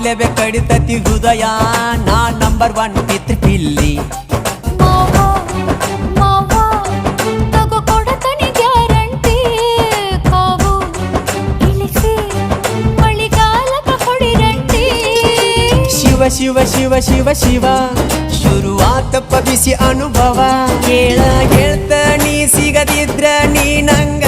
ಮಾಡ್ಲೇಬೇಕು ಕಡಿತತಿ ಹೃದಯ ನಾ ನಂಬರ್ 1 ಪಿತೃ ಪಿಲ್ಲಿ ಶಿವ ಶಿವ ಶಿವ ಶಿವ ಶುರುವಾತಪ್ಪ ಬಿಸಿ ಅನುಭವ ಕೇಳ ಹೇಳ್ತ ನೀ ಸಿಗದಿದ್ರ ನೀ ನಂಗ